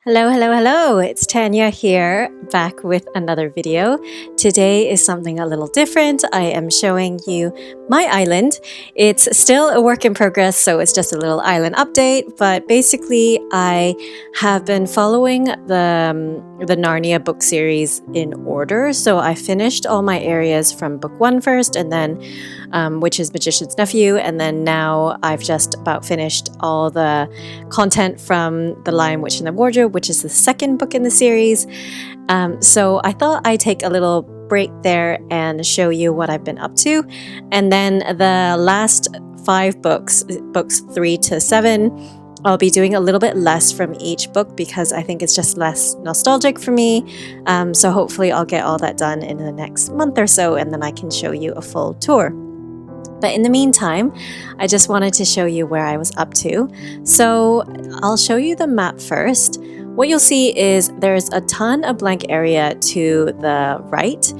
Hello, hello, hello! It's Tanya here, back with another video. Today is something a little different. I am showing you my island. It's still a work in progress, so it's just a little island update, but basically I have been following the Narnia book series in order. So I finished all my areas from book 1 first, and then which is Magician's Nephew, and then now I've just about finished all the content from The Lion, Witch, and the Wardrobe, which is the second book in the series. So I thought I'd take a little break there and show you what I've been up to. And then the last 5 books, books 3 to 7, I'll be doing a little bit less from each book because I think it's just less nostalgic for me. So hopefully I'll get all that done in the next month or so, and then I can show you a full tour. But in the meantime, I just wanted to show you where I was up to. So I'll show you the map first. What you'll see is there's a ton of blank area to the right,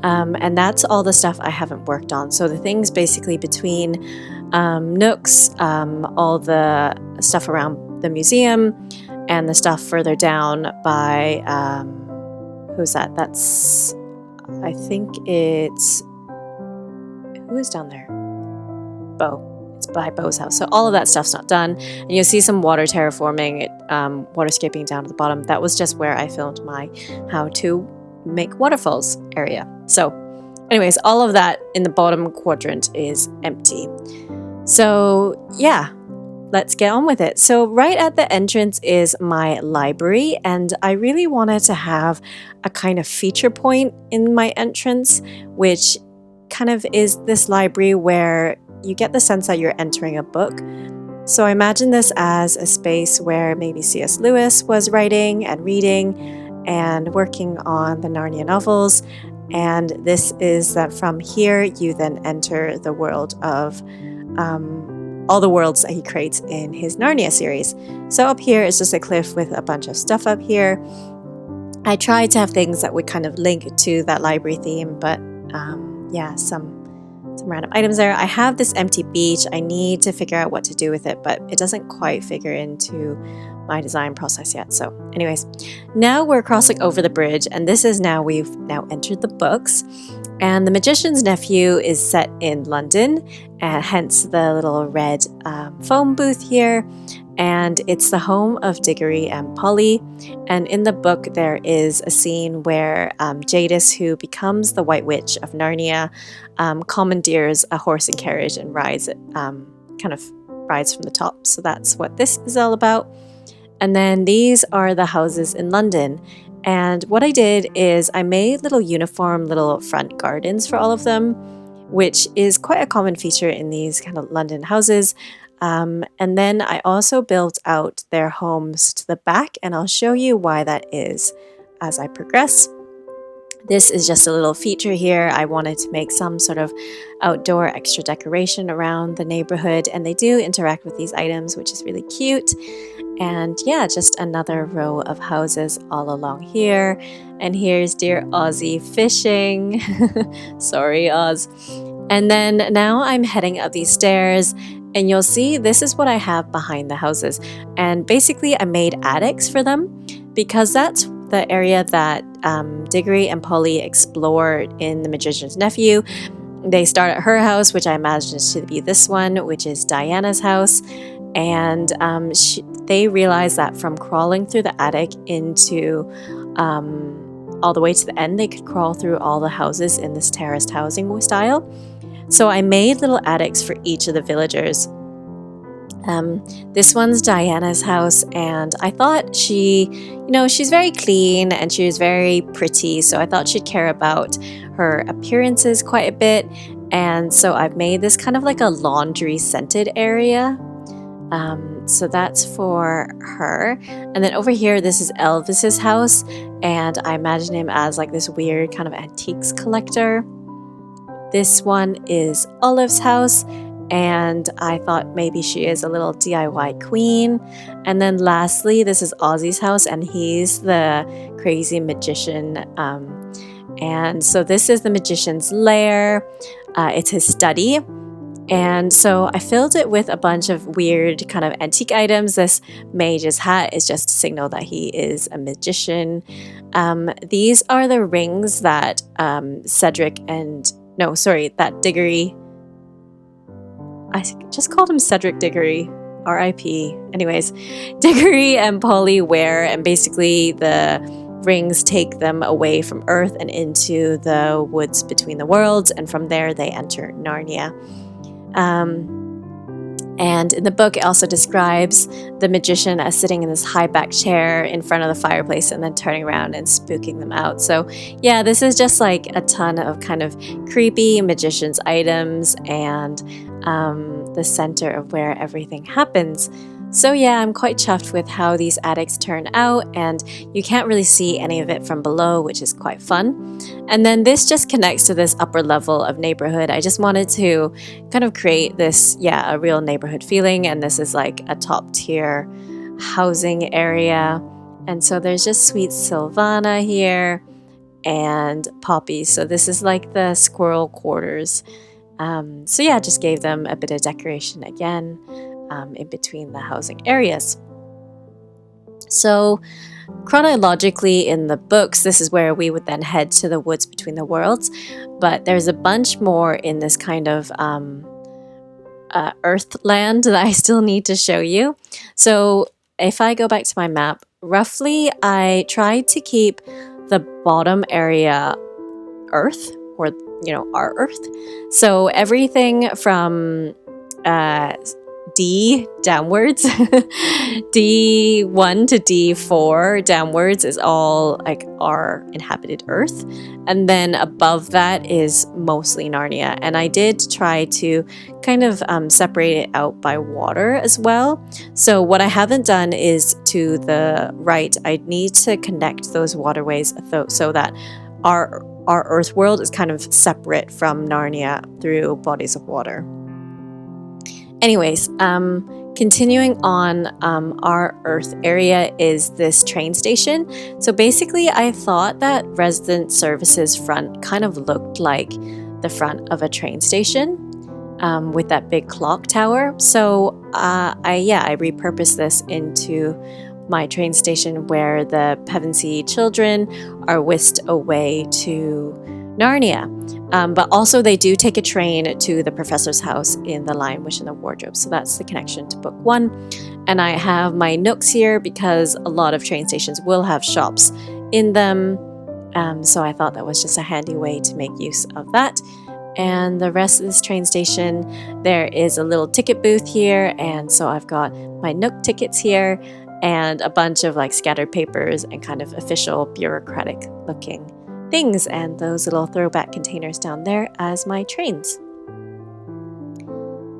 and that's all the stuff I haven't worked on. So the things basically between nooks, all the stuff around the museum, and the stuff further down by, who's that? That's, I think it's, who is down there? Bo. It's by Bo's house. So all of that stuff's not done. And you'll see some water terraforming, waterscaping down at the bottom. That was just where I filmed my how to make waterfalls area. So anyways, all of that in the bottom quadrant is empty. So yeah, let's get on with it. So right at the entrance is my library, and I really wanted to have a kind of feature point in my entrance, which kind of is this library where you get the sense that you're entering a book. So I imagine this as a space where maybe C.S. Lewis was writing and reading and working on the Narnia novels. And this is that from here you then enter the world of all the worlds that he creates in his Narnia series. So up here is just a cliff with a bunch of stuff up here. I tried to have things that would kind of link to that library theme, but yeah, some random items there. I have this empty beach. I need to figure out what to do with it, but it doesn't quite figure into my design process yet. So anyways, now we're crossing over the bridge, and this is now, we've now entered the books, and the Magician's Nephew is set in London, and hence the little red foam booth here. And it's the home of Diggory and Polly. And in the book, there is a scene where Jadis, who becomes the White Witch of Narnia, commandeers a horse and carriage and rides it, kind of rides from the top. So that's what this is all about. And then these are the houses in London. And what I did is I made little uniform little front gardens for all of them, which is quite a common feature in these kind of London houses. And then I also built out their homes to the back, and I'll show you why that is as I progress. This is just a little feature here. I wanted to make some sort of outdoor extra decoration around the neighborhood, and they do interact with these items, which is really cute. And yeah, just another row of houses all along here. And here's dear Ozzy fishing. Sorry, Oz. And then now I'm heading up these stairs, and you'll see this is what I have behind the houses. And basically I made attics for them because that's the area that Diggory and Polly explore in The Magician's Nephew. They start at her house, which I imagine is to be this one, which is Diana's house. And they realize that from crawling through the attic into all the way to the end, they could crawl through all the houses in this terraced housing style. So I made little attics for each of the villagers. This one's Diana's house, and I thought she's very clean and she was very pretty, so I thought she'd care about her appearances quite a bit. And so I've made this kind of like a laundry scented area. So that's for her. And then over here, this is Elvis's house, and I imagine him as like this weird kind of antiques collector. This one is Olive's house, and I thought maybe she is a little DIY queen. And then lastly, this is Ozzy's house, and he's the crazy magician. And so this is the magician's lair. It's his study. And so I filled it with a bunch of weird kind of antique items. This mage's hat is just to signal that he is a magician. These are the rings that Cedric and, no, sorry, that Diggory, I just called him Cedric Diggory, R.I.P. Anyways, Diggory and Polly wear, and basically the rings take them away from Earth and into the woods between the worlds, and from there they enter Narnia. And in the book, it also describes the magician as sitting in this high back chair in front of the fireplace and then turning around and spooking them out. So yeah, this is just like a ton of kind of creepy magician's items and the center of where everything happens. So yeah, I'm quite chuffed with how these attics turn out, and you can't really see any of it from below, which is quite fun. And then this just connects to this upper level of neighborhood. I just wanted to kind of create this, yeah, a real neighborhood feeling, and this is like a top tier housing area. And so there's just sweet Sylvana here and Poppy. So this is like the squirrel quarters. So yeah, just gave them a bit of decoration again. In between the housing areas. So chronologically in the books, this is where we would then head to the woods between the worlds, but there's a bunch more in this kind of Earthland that I still need to show you. So if I go back to my map, roughly I tried to keep the bottom area Earth, or our Earth. So everything from D downwards, D1 to D4 downwards is all like our inhabited Earth, and then above that is mostly Narnia. And I did try to kind of separate it out by water as well. So what I haven't done is to the right, I need to connect those waterways so that our Earth world is kind of separate from Narnia through bodies of water. Anyways, continuing on, our Earth area is this train station. So basically, I thought that Resident Services front kind of looked like the front of a train station with that big clock tower. So I repurposed this into my train station where the Pevensey children are whisked away to Narnia. But also they do take a train to the professor's house in The Lion, Witch and the Wardrobe. So that's the connection to book 1. And I have my nooks here because a lot of train stations will have shops in them. So I thought that was just a handy way to make use of that. And the rest of this train station, there is a little ticket booth here. And so I've got my Nook tickets here and a bunch of like scattered papers and kind of official bureaucratic looking things, and those little throwback containers down there as my trains.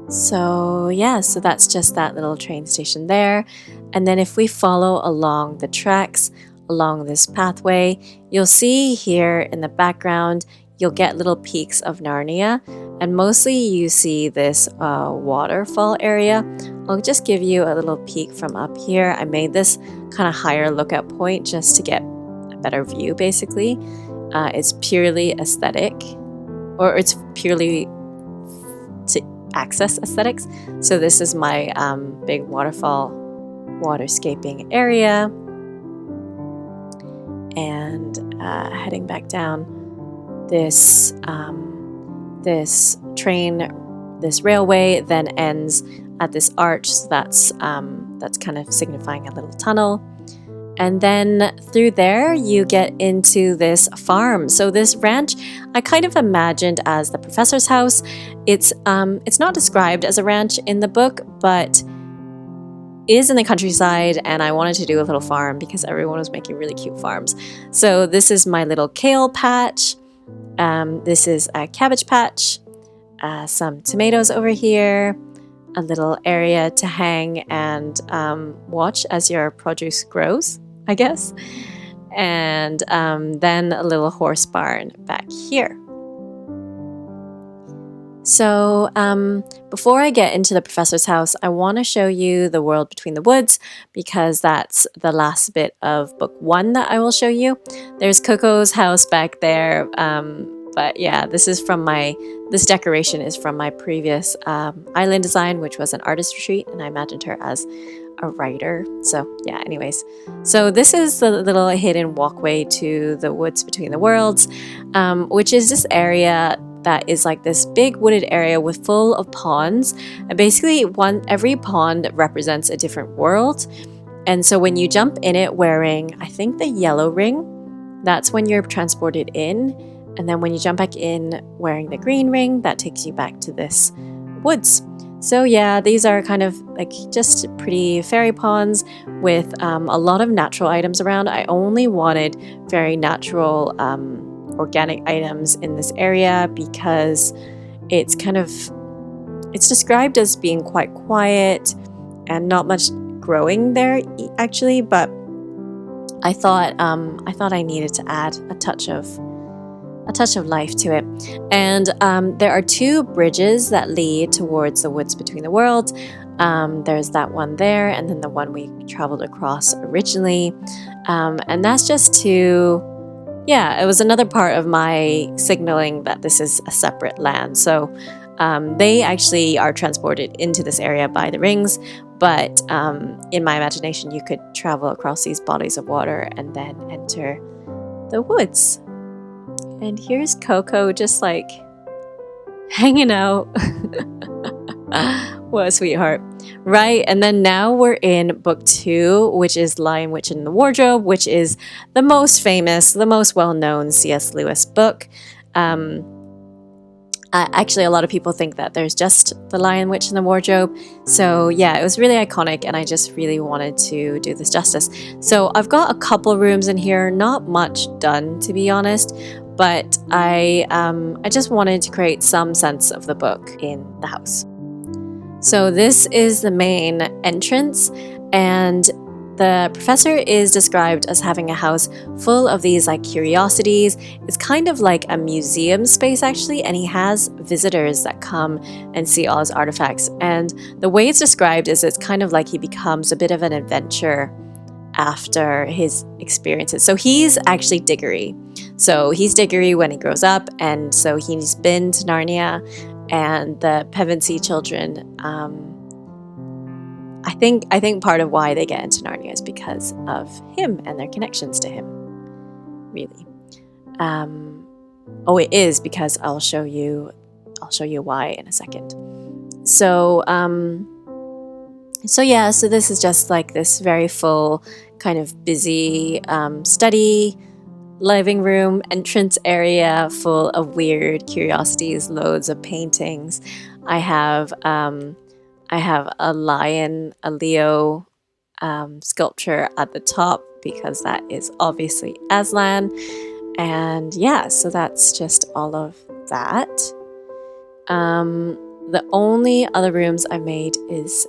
So yeah, so that's just that little train station there. And then if we follow along the tracks, along this pathway, you'll see here in the background, you'll get little peaks of Narnia, and mostly you see this waterfall area. I'll just give you a little peek from up here. I made this kind of higher lookout point just to get a better view basically. It's purely aesthetic, or it's purely to access aesthetics. So this is my big waterfall waterscaping area. And heading back down, this railway then ends at this arch. So that's kind of signifying a little tunnel. And then through there, you get into this farm. So this ranch, I kind of imagined as the professor's house. It's not described as a ranch in the book, but is in the countryside, and I wanted to do a little farm because everyone was making really cute farms. So this is my little kale patch. This is a cabbage patch. Some tomatoes over here. A little area to hang and watch as your produce grows, I guess. And then a little horse barn back here. So before I get into the professor's house, I want to show you the world between the woods because that's the last bit of book 1 that I will show you. There's Coco's house back there. But yeah, this decoration is from my previous island design, which was an artist retreat, and I imagined her as a writer. So yeah, anyways, so this is the little hidden walkway to the woods between the worlds, which is this area that is like this big wooded area with full of ponds, and basically every pond represents a different world. And so when you jump in it wearing, I think, the yellow ring, that's when you're transported in. And then when you jump back in wearing the green ring, that takes you back to this woods. So yeah, these are kind of like just pretty fairy ponds with a lot of natural items around. I only wanted very natural organic items in this area because it's described as being quite quiet and not much growing there actually, but I thought I needed to add a touch of life to it. And there are two bridges that lead towards the woods between the worlds. There's that one there, and then the one we traveled across originally, and that's just to, yeah, it was another part of my signaling that this is a separate land. So they actually are transported into this area by the rings, but in my imagination you could travel across these bodies of water and then enter the woods. And here's Coco just like hanging out. What a sweetheart. Right, and then now we're in book 2, which is Lion, Witch, and the Wardrobe, which is the most famous, the most well-known C.S. Lewis book. Actually, a lot of people think that there's just the Lion, Witch, and the Wardrobe. So yeah, it was really iconic, and I just really wanted to do this justice. So I've got a couple rooms in here, not much done, to be honest, but I just wanted to create some sense of the book in the house. So this is the main entrance, and the professor is described as having a house full of these like curiosities. It's kind of like a museum space actually, and he has visitors that come and see all his artifacts. And the way it's described is it's kind of like he becomes a bit of an adventurer after his experiences. So he's actually Diggory. So he's Diggory when he grows up, and so he's been to Narnia, and the Pevensey children, I think part of why they get into Narnia is because of him and their connections to him, really. It is, because I'll show you why in a second. So this is just like this very full, kind of busy study, living room, entrance area full of weird curiosities, loads of paintings. I have a lion, a Leo sculpture at the top because that is obviously Aslan. And yeah, so that's just all of that. The only other rooms I made this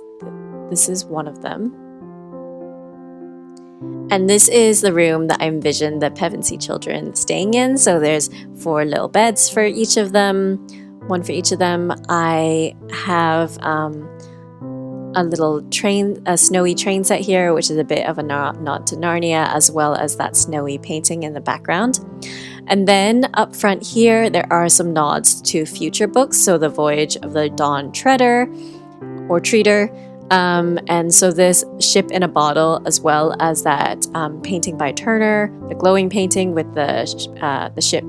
is one of them. And this is the room that I envisioned the Pevensey children staying in. So there's 4 little beds for each of them, one for each of them. I have a little a snowy train set here, which is a bit of a nod to Narnia, as well as that snowy painting in the background. And then up front here, there are some nods to future books. So The Voyage of the Dawn Treader, or Treader. And so this ship in a bottle, as well as that painting by Turner, the glowing painting with the ship,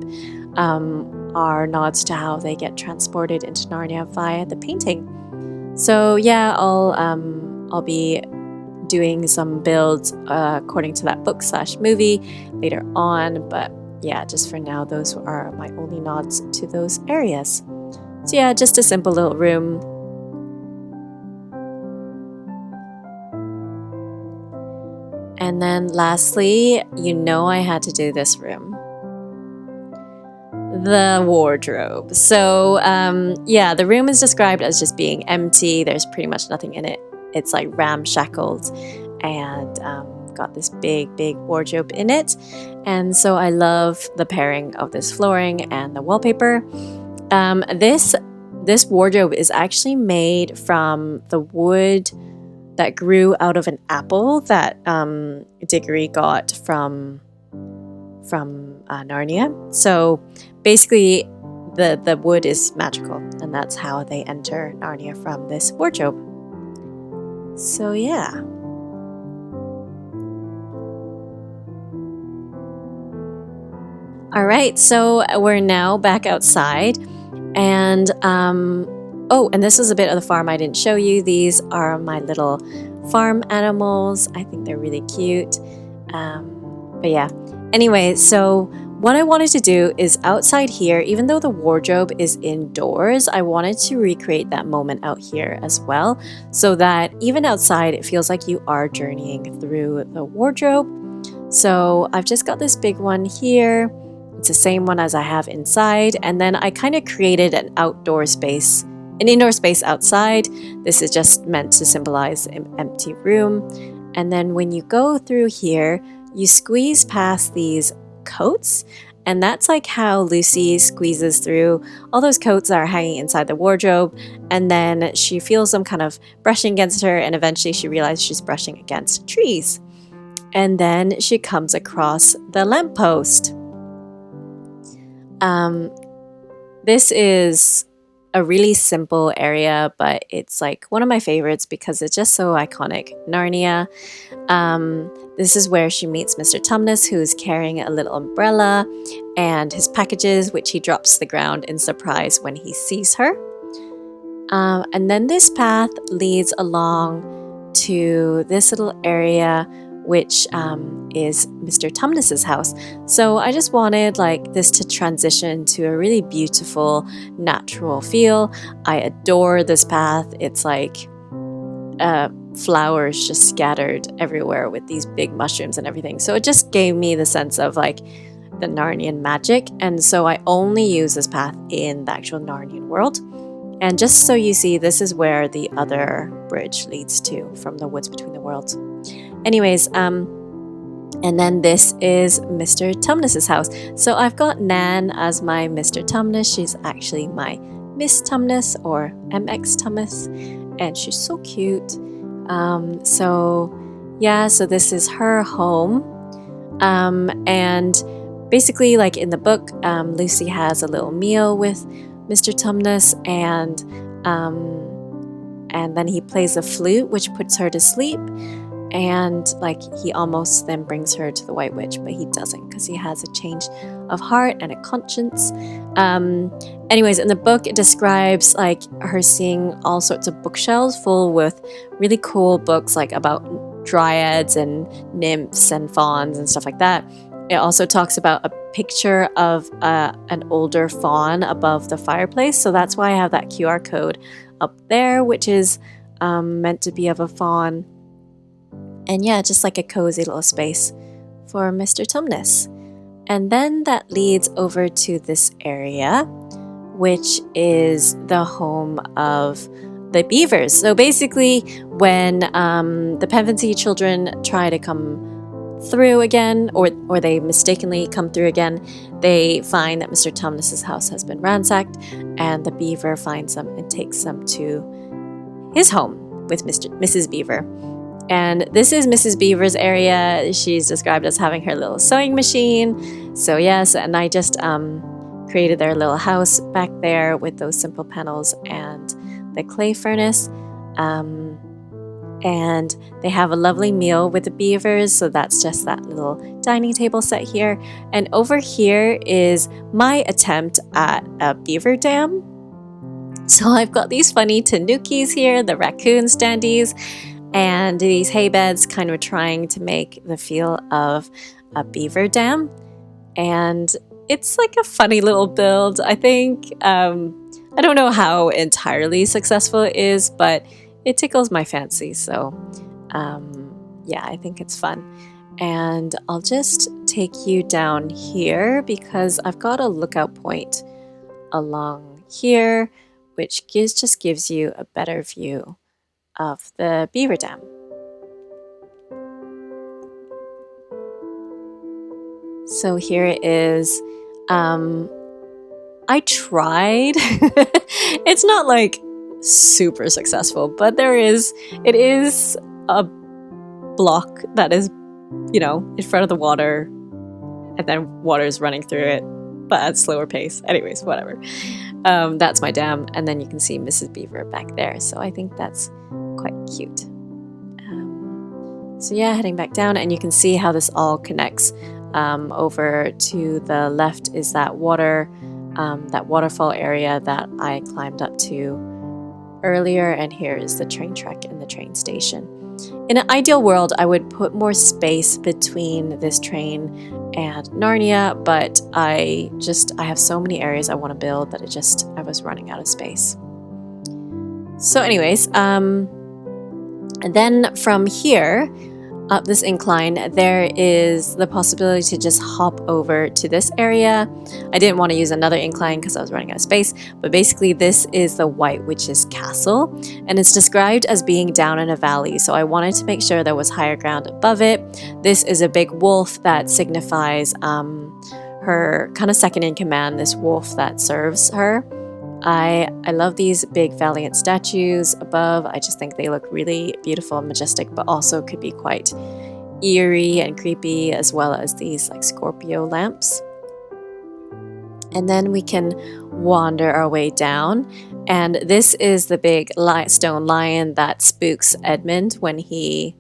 are nods to how they get transported into Narnia via the painting. So yeah, I'll be doing some builds according to that book / movie later on, but yeah, just for now, those are my only nods to those areas. So yeah, just a simple little room. And then lastly, I had to do this room. The wardrobe. So the room is described as just being empty. There's pretty much nothing in it. It's like ramshackled and got this big wardrobe in it. And so I love the pairing of this flooring and the wallpaper. This wardrobe is actually made from the wood that grew out of an apple that Diggory got from Narnia. So basically the wood is magical, and that's how they enter Narnia, from this wardrobe. So yeah. All right, so we're now back outside, and oh, and this is a bit of the farm I didn't show you. These are my little farm animals. I think they're really cute. But yeah, anyway, so what I wanted to do is outside here, even though the wardrobe is indoors, I wanted to recreate that moment out here as well, so that even outside it feels like you are journeying through the wardrobe. So I've just got this big one here. It's the same one as I have inside, and then I kind of created an indoor space outside. This is just meant to symbolize an empty room. And then when you go through here, you squeeze past these coats, and that's like how Lucy squeezes through all those coats that are hanging inside the wardrobe, and then she feels them kind of brushing against her, and eventually she realizes she's brushing against trees. And then she comes across the lamppost. This is a really simple area, but it's like one of my favorites because it's just so iconic. Narnia. This is where she meets Mr. Tumnus, who's carrying a little umbrella and his packages, which he drops to the ground in surprise when he sees her. And then this path leads along to this little area, which is Mr. Tumnus's house. So I just wanted like this to transition to a really beautiful, natural feel. I adore this path. It's like flowers just scattered everywhere with these big mushrooms and everything. So it just gave me the sense of like the Narnian magic. And so I only use this path in the actual Narnian world. And just so you see, this is where the other bridge leads to, from the woods between the worlds. Anyways, and then this is Mr. Tumnus's house. So I've got Nan as my Mr. Tumnus. She's actually my Miss Tumnus, or MX Tumnus, and she's so cute. So yeah, so this is her home. And basically, like in the book, Lucy has a little meal with Mr. Tumnus, and then he plays a flute, which puts her to sleep. And like he almost then brings her to the White Witch, but he doesn't, because he has a change of heart and a conscience. Anyways, in the book, it describes like her seeing all sorts of bookshelves full with really cool books, like about dryads and nymphs and fauns and stuff like that. It also talks about a picture of an older faun above the fireplace. So that's why I have that QR code up there, which is meant to be of a faun. And yeah, just like a cozy little space for Mr. Tumnus. And then that leads over to this area, which is the home of the beavers. So basically, when the Pevensey children try to come through again, or they mistakenly come through again, they find that Mr. Tumnus's house has been ransacked, and the beaver finds them and takes them to his home with Mrs. Beaver. And this is Mrs. Beaver's area. She's described as having her little sewing machine. So yes, and I just created their little house back there with those simple panels and the clay furnace. And they have a lovely meal with the beavers. So that's just that little dining table set here. And over here is my attempt at a beaver dam. So I've got these funny tanukis here, the raccoon standees, and these hay beds, kind of trying to make the feel of a beaver dam. And it's like a funny little build. I think, I don't know how entirely successful it is, but it tickles my fancy. So yeah, I think it's fun. And I'll just take you down here because I've got a lookout point along here, which just gives you a better view of the Beaver Dam. So here it is. I tried. It's not like super successful, but it is a block that is, in front of the water, and then water is running through it. but at a slower pace. Anyways, whatever. That's my dam, and then you can see Mrs. Beaver back there, so I think that's quite cute. So yeah, heading back down, and you can see how this all connects. Over to the left is that waterfall area that I climbed up to earlier, and here is the train track and the train station. In an ideal world, I would put more space between this train and Narnia, but I have so many areas I want to build that I was running out of space. So anyways, and then from here, up this incline, there is the possibility to just hop over to this area. I didn't want to use another incline because I was running out of space, but basically this is the White Witch's Castle, and it's described as being down in a valley, so I wanted to make sure there was higher ground above it. This is a big wolf that signifies her kind of second in command, this wolf that serves her. I love these big valiant statues above. I just think they look really beautiful and majestic, but also could be quite eerie and creepy, as well as these like Scorpio lamps. And then we can wander our way down, and this is the big stone lion that spooks Edmund when he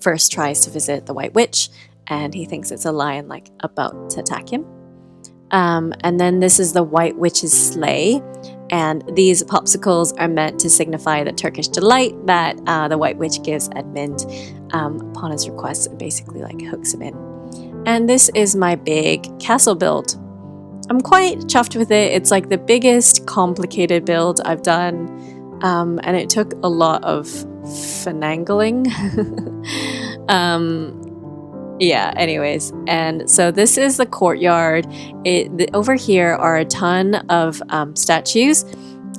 first tries to visit the White Witch, and he thinks it's a lion like about to attack him. And then this is the White Witch's sleigh, and these popsicles are meant to signify the Turkish delight that the White Witch gives Edmund upon his request. It basically like hooks him in. And this is my big castle build. I'm quite chuffed with it. It's like the biggest complicated build I've done, and it took a lot of finagling. Yeah, anyways, and so this is the courtyard. Over here are a ton of statues,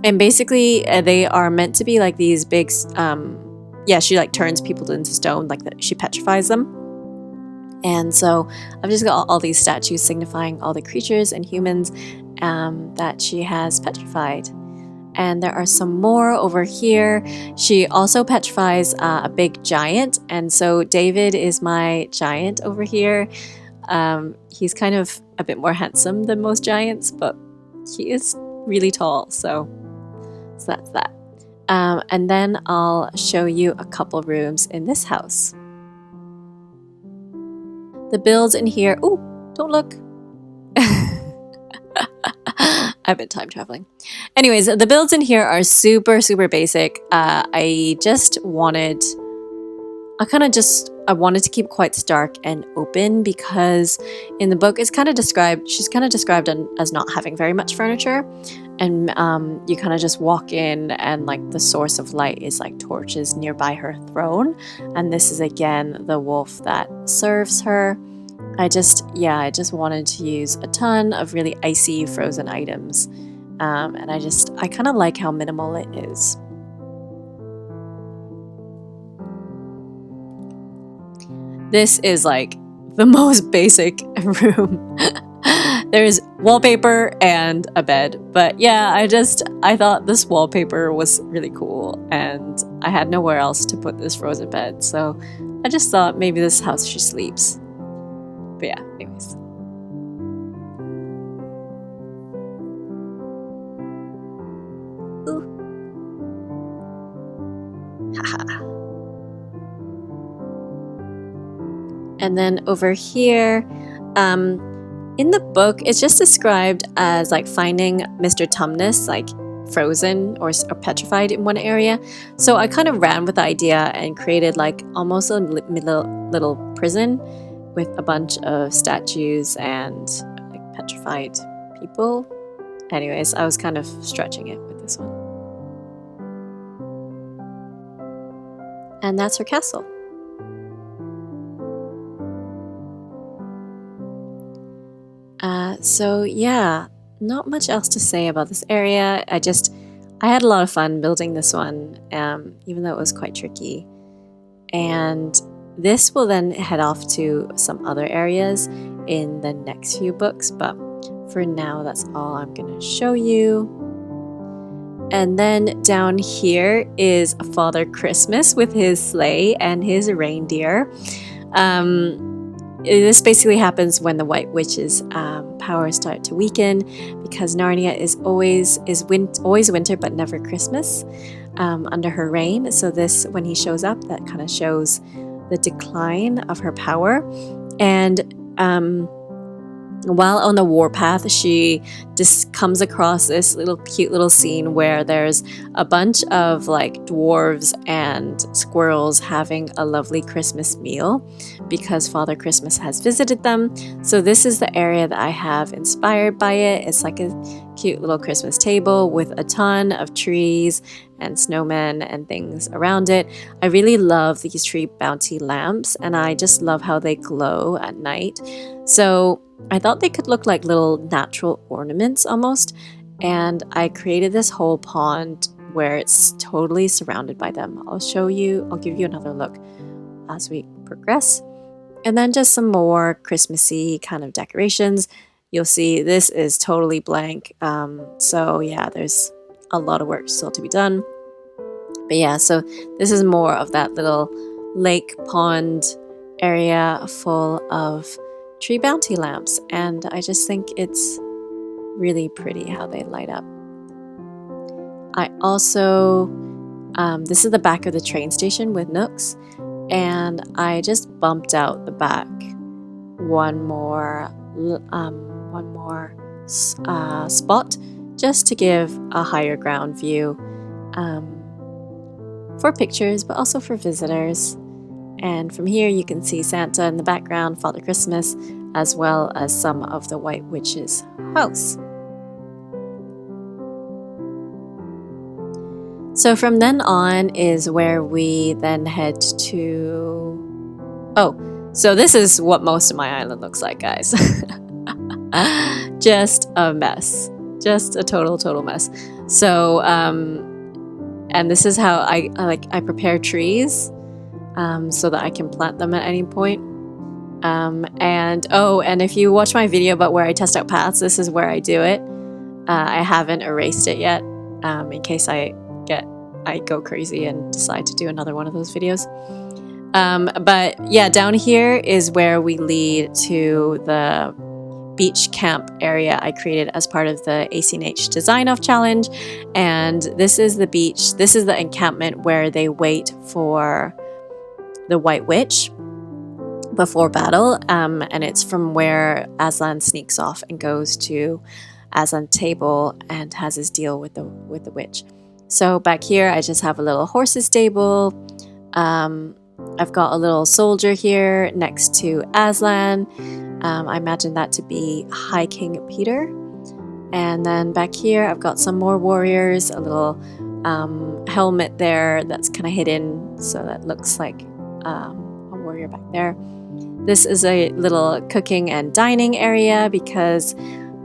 and basically they are meant to be like these big, she like turns people into stone, like she petrifies them. And so I've just got all these statues signifying all the creatures and humans that she has petrified. And there are some more over here. She also petrifies a big giant, and so David is my giant over here. He's kind of a bit more handsome than most giants, but he is really tall, so that's that. And then I'll show you a couple rooms in this house. The builds in here, ooh, don't look. I've been time traveling. Anyways, the builds in here are super, super basic. I wanted to keep quite stark and open, because in the book she's kind of described as not having very much furniture, and you kind of just walk in, and like the source of light is like torches nearby her throne, and this is again the wolf that serves her. I just wanted to use a ton of really icy frozen items, and I kind of like how minimal it is. This is like the most basic room. There's wallpaper and a bed, but yeah, I thought this wallpaper was really cool, and I had nowhere else to put this frozen bed, so I just thought maybe this is how she sleeps. But yeah, anyways. Ooh. Haha. And then over here, in the book, it's just described as like finding Mr. Tumnus like frozen or petrified in one area. So I kind of ran with the idea and created like almost a little prison with a bunch of statues and like petrified people. Anyways, I was kind of stretching it with this one. And that's her castle. So yeah, not much else to say about this area. I had a lot of fun building this one, even though it was quite tricky. And this will then head off to some other areas in the next few books, but for now, that's all I'm going to show you. And then down here is Father Christmas with his sleigh and his reindeer. this basically happens when the White Witch's powers start to weaken, because Narnia is always winter but never Christmas under her reign. So this, when he shows up, that kind of shows the decline of her power. And while on the warpath, she just comes across this cute little scene where there's a bunch of like dwarves and squirrels having a lovely Christmas meal because Father Christmas has visited them. So this is the area that I have inspired by it. It's like a cute little Christmas table with a ton of trees and snowmen and things around it. I really love these tree bounty lamps, and I just love how they glow at night. So I thought they could look like little natural ornaments almost, and I created this whole pond where it's totally surrounded by them. I'll give you another look as we progress. And then just some more Christmassy kind of decorations. You'll see this is totally blank. So yeah, there's a lot of work still to be done. But yeah, so this is more of that little lake pond area full of tree bounty lamps, and I just think it's really pretty how they light up. I also, this is the back of the train station with Nooks, and I just bumped out the back one more spot just to give a higher ground view for pictures, but also for visitors. And from here you can see Santa in the background, Father Christmas, as well as some of the White Witch's house. So from then on is where we then head to... Oh, so this is what most of my island looks like, guys. Just a mess. Just a total mess. So, and this is how I prepare trees. So that I can plant them at any point. And if you watch my video about where I test out paths, this is where I do it. I haven't erased it yet, in case I go crazy and decide to do another one of those videos. But yeah, down here is where we lead to the beach camp area I created as part of the ACNH Design Off Challenge. And this is the beach. This is the encampment where they wait for the White Witch before battle, and it's from where Aslan sneaks off and goes to Aslans Table and has his deal with the witch. So back here I just have a little horses stable. I've got a little soldier here next to Aslan. I imagine that to be High King Peter. And then back here I've got some more warriors, a little helmet there that's kind of hidden, so that looks like a warrior back there. This is a little cooking and dining area because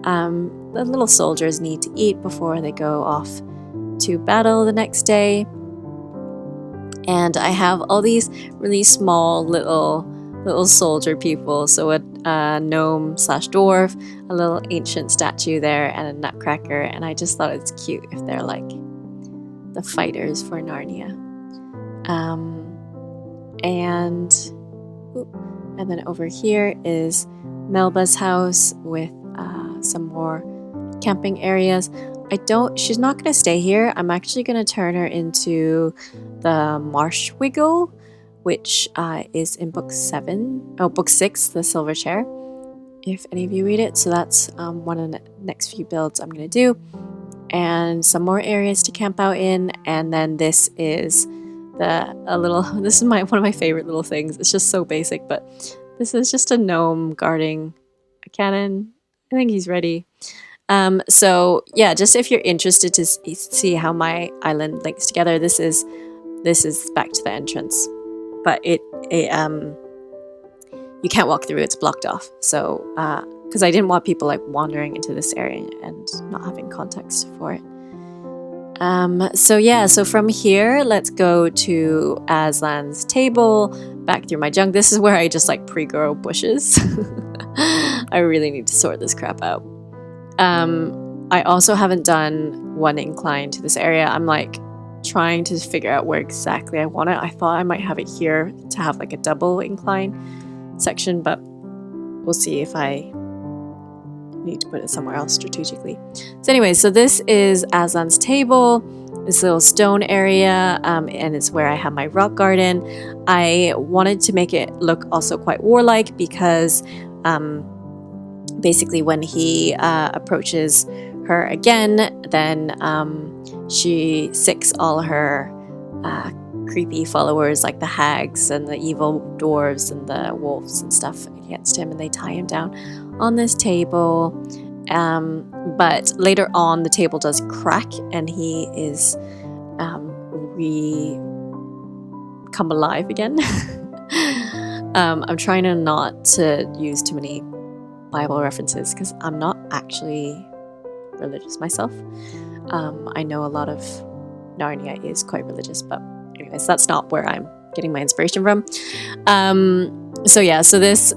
the little soldiers need to eat before they go off to battle the next day. And I have all these really small little soldier people. So a gnome / dwarf, a little ancient statue there, and a nutcracker. And I just thought it's cute if they're like the fighters for Narnia. And then over here is Melba's house with some more camping areas. She's not going to stay here. I'm actually going to turn her into the Marsh Wiggle, which is in book 6, the Silver Chair, if any of you read it. So that's one of the next few builds I'm going to do. And some more areas to camp out in. And then this is this is one of my favorite little things. It's just so basic, but this is just a gnome guarding a cannon. I think he's ready. So yeah, just if you're interested to see how my island links together, this is back to the entrance, but you can't walk through, it's blocked off. So because I didn't want people like wandering into this area and not having context for it. So from here, let's go to Aslans Table, back through my junk. This is where I just like pre-grow bushes. I really need to sort this crap out. I also haven't done one incline to this area. I'm like trying to figure out where exactly I want it. I thought I might have it here to have like a double incline section, but we'll see if I need to put it somewhere else strategically. So anyway, so this is Aslans Table, this little stone area, and it's where I have my rock garden. I wanted to make it look also quite warlike because basically when he approaches her again, then she sicks all her creepy followers like the hags and the evil dwarves and the wolves and stuff against him, and they tie him down on this table. But later on the table does crack and he is come alive again. I'm trying to not to use too many Bible references because I'm not actually religious myself. I know a lot of Narnia is quite religious, but anyways, that's not where I'm getting my inspiration from. So yeah, so this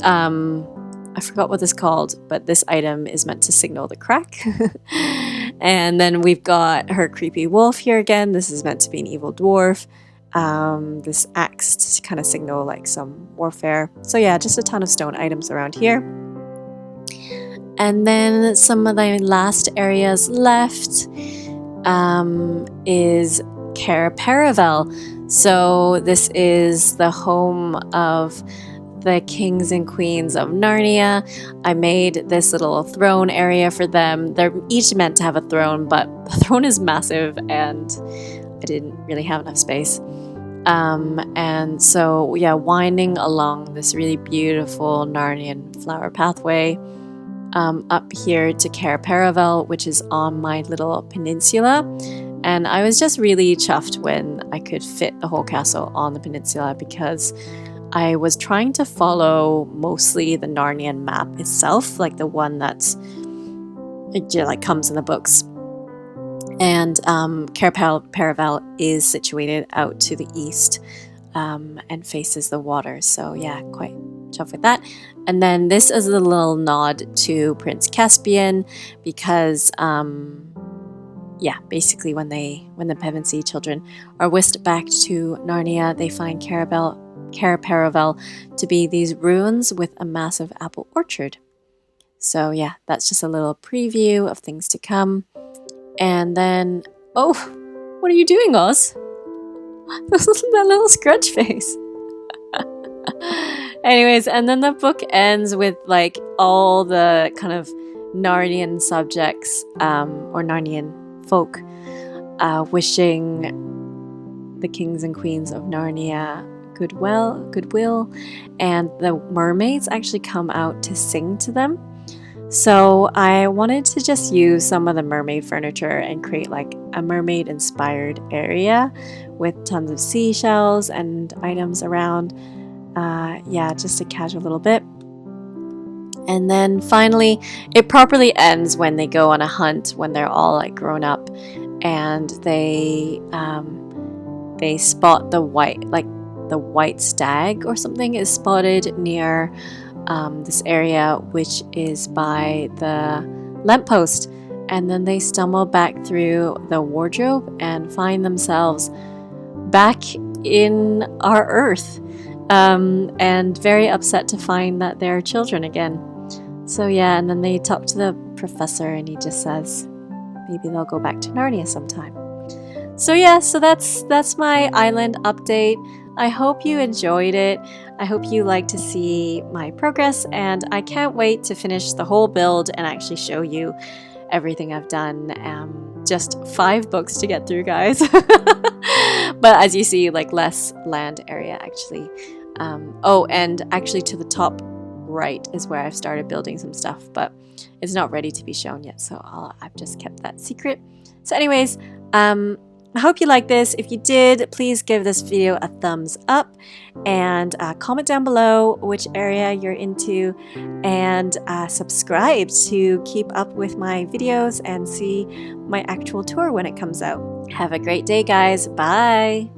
I forgot what this is called, but this item is meant to signal the crack. And then we've got her creepy wolf here again. This is meant to be an evil dwarf. This axe to kind of signal like some warfare. So yeah, just a ton of stone items around here. And then some of the last areas left is Cair Paravel. So this is the home of the kings and queens of Narnia. I made this little throne area for them. They're each meant to have a throne, but the throne is massive and I didn't really have enough space. And so yeah, winding along this really beautiful Narnian flower pathway up here to Cair Paravel, which is on my little peninsula. And I was just really chuffed when I could fit the whole castle on the peninsula because I was trying to follow mostly the Narnian map itself, like the one that's like comes in the books. And Cair Paravel is situated out to the east and faces the water. So yeah, quite chuffed with that. And then this is a little nod to Prince Caspian because yeah, basically when the Pevensey children are whisked back to Narnia, they find Cair Paravel to be these ruins with a massive apple orchard. So yeah, that's just a little preview of things to come. And then, oh, what are you doing, Oz? That little scrunch face. Anyways, and then the book ends with like all the kind of Narnian subjects or Narnian folk wishing the kings and queens of Narnia goodwill, and the mermaids actually come out to sing to them. So I wanted to just use some of the mermaid furniture and create like a mermaid inspired area with tons of seashells and items around. Yeah, just to catch a little bit. And then finally, it properly ends when they go on a hunt, when they're all like grown up, and they spot the white stag or something is spotted near this area, which is by the lamppost. And then they stumble back through the wardrobe and find themselves back in our Earth, and very upset to find that they're children again. So yeah, and then they talk to the professor and he just says maybe they'll go back to Narnia sometime. So yeah, so that's my island update. I hope you enjoyed it. I hope you like to see my progress, and I can't wait to finish the whole build and actually show you everything I've done. Just 5 books to get through, guys. But as you see, like less land area actually. Oh, and actually to the top right is where I've started building some stuff, but it's not ready to be shown yet, so I've just kept that secret. So anyways, I hope you liked this. If you did, please give this video a thumbs up and comment down below which area you're into, and subscribe to keep up with my videos and see my actual tour when it comes out. Have a great day, guys. Bye.